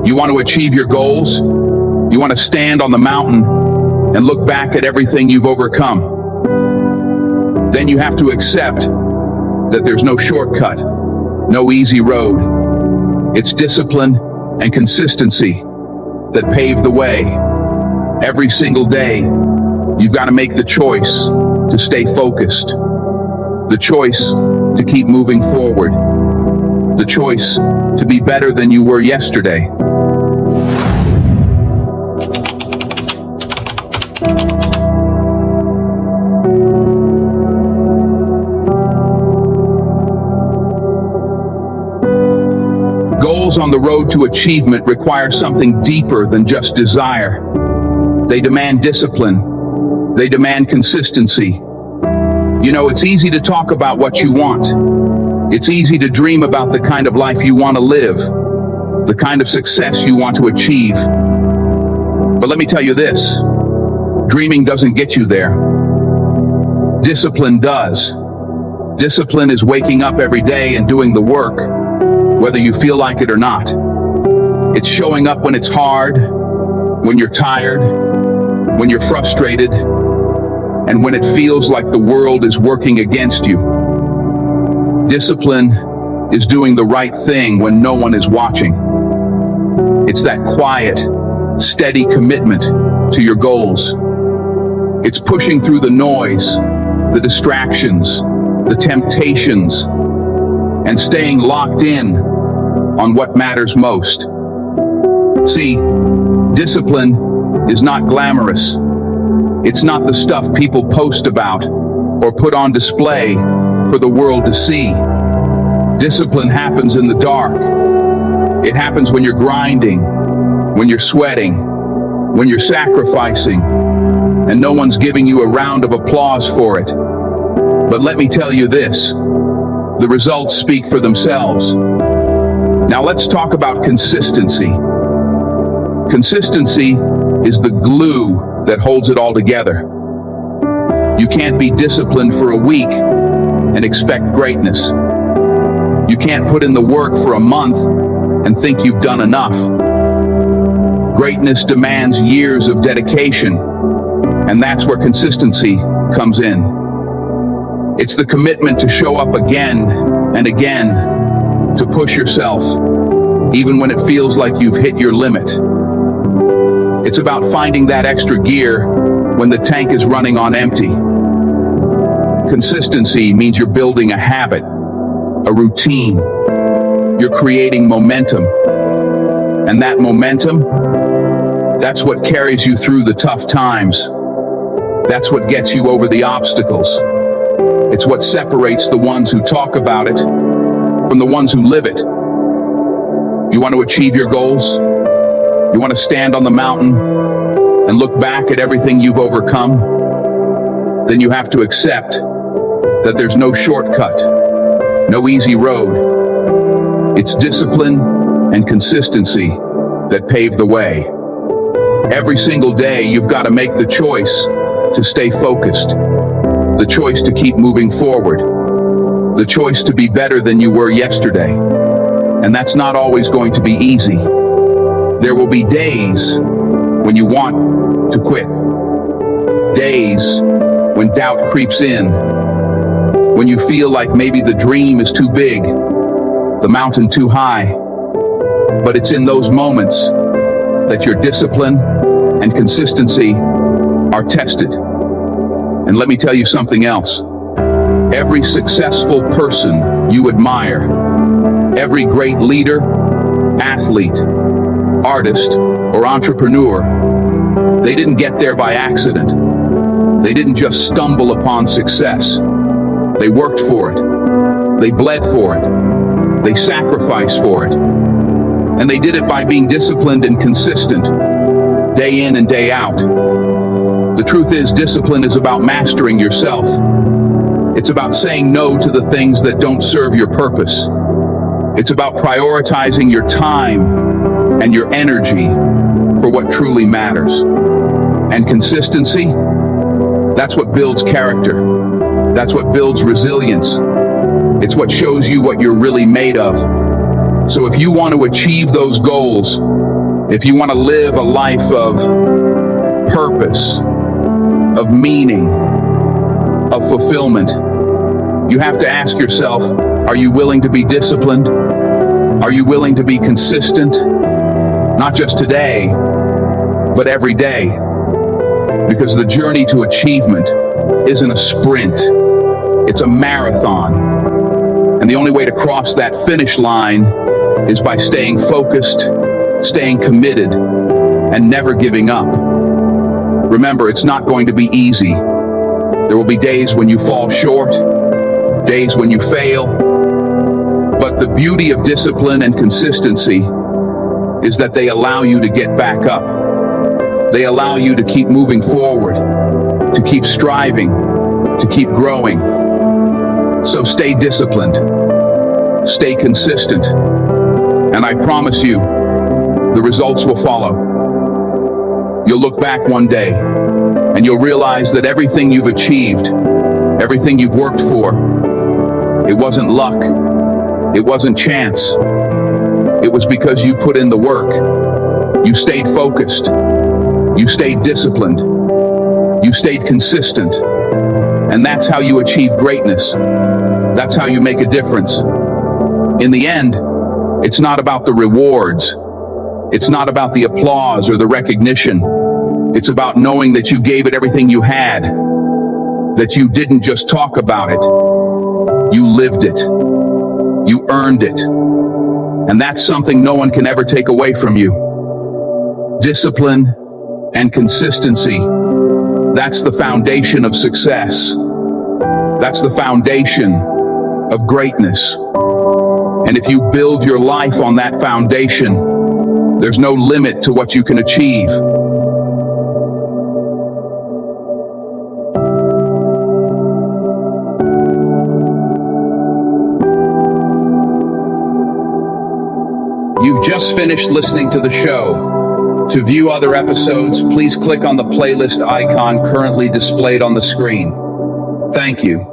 You want to achieve your goals? You want to stand on the mountain and look back at everything you've overcome? Then you have to accept that there's no shortcut, no easy road. It's discipline and consistency that pave the way. Every single day, you've got to make the choice to stay focused, the choice to keep moving forward, the choice to be better than you were yesterday. Goals on the road to achievement require something deeper than just desire. They demand discipline. They demand consistency. You know, it's easy to talk about what you want. It's easy to dream about the kind of life you want to live, the kind of success you want to achieve. But let me tell you this, dreaming doesn't get you there. Discipline does. Discipline is waking up every day and doing the work, whether you feel like it or not. It's showing up when it's hard, when you're tired, when you're frustrated, and when it feels like the world is working against you. Discipline is doing the right thing when no one is watching. It's that quiet, steady commitment to your goals. It's pushing through the noise, the distractions, the temptations, and staying locked in on what matters most. See, discipline is not glamorous. It's not the stuff people post about or put on display for the world to see. Discipline happens in the dark. It happens when you're grinding, when you're sweating, when you're sacrificing, and no one's giving you a round of applause for it. But let me tell you this, the results speak for themselves. Now let's talk about consistency. Consistency is the glue that holds it all together. You can't be disciplined for a week and expect greatness. You can't put in the work for a month and think you've done enough. Greatness demands years of dedication, and that's where consistency comes in. It's the commitment to show up again and again, to push yourself, even when it feels like you've hit your limit. It's about finding that extra gear when the tank is running on empty. Consistency means you're building a habit, a routine. You're creating momentum. And that momentum, that's what carries you through the tough times. That's what gets you over the obstacles. It's what separates the ones who talk about it from the ones who live it. You want to achieve your goals? You want to stand on the mountain and look back at everything you've overcome? Then you have to accept that there's no shortcut, no easy road. It's discipline and consistency that pave the way. Every single day, you've got to make the choice to stay focused, the choice to keep moving forward, the choice to be better than you were yesterday. And that's not always going to be easy. There will be days when you want to quit, days when doubt creeps in, when you feel like maybe the dream is too big, the mountain too high. But it's in those moments that your discipline and consistency are tested. And let me tell you something else. Every successful person you admire, every great leader, athlete, artist, or entrepreneur, they didn't get there by accident. They didn't just stumble upon success. They worked for it. They bled for it. They sacrificed for it. And they did it by being disciplined and consistent, day in and day out. The truth is, discipline is about mastering yourself. It's about saying no to the things that don't serve your purpose. It's about prioritizing your time and your energy for what truly matters. And consistency, that's what builds character. That's what builds resilience. It's what shows you what you're really made of. So if you want to achieve those goals, if you want to live a life of purpose, of meaning, of fulfillment, you have to ask yourself, are you willing to be disciplined? Are you willing to be consistent? Not just today, but every day. Because the journey to achievement isn't a sprint, it's a marathon. And the only way to cross that finish line is by staying focused, staying committed, and never giving up. Remember, it's not going to be easy. There will be days when you fall short, days when you fail. But the beauty of discipline and consistency is that they allow you to get back up. They allow you to keep moving forward, to keep striving, to keep growing. So stay disciplined, stay consistent, and I promise you, the results will follow. You'll look back one day, and you'll realize that everything you've achieved, everything you've worked for, it wasn't luck, it wasn't chance. It was because you put in the work. You stayed focused. You stayed disciplined. You stayed consistent. And that's how you achieve greatness. That's how you make a difference. In the end, it's not about the rewards. It's not about the applause or the recognition. It's about knowing that you gave it everything you had. That you didn't just talk about it. You lived it. You earned it. And that's something no one can ever take away from you. Discipline and consistency. That's the foundation of success. That's the foundation of greatness. And if you build your life on that foundation, there's no limit to what you can achieve. You've just finished listening to the show. To view other episodes, please click on the playlist icon currently displayed on the screen. Thank you.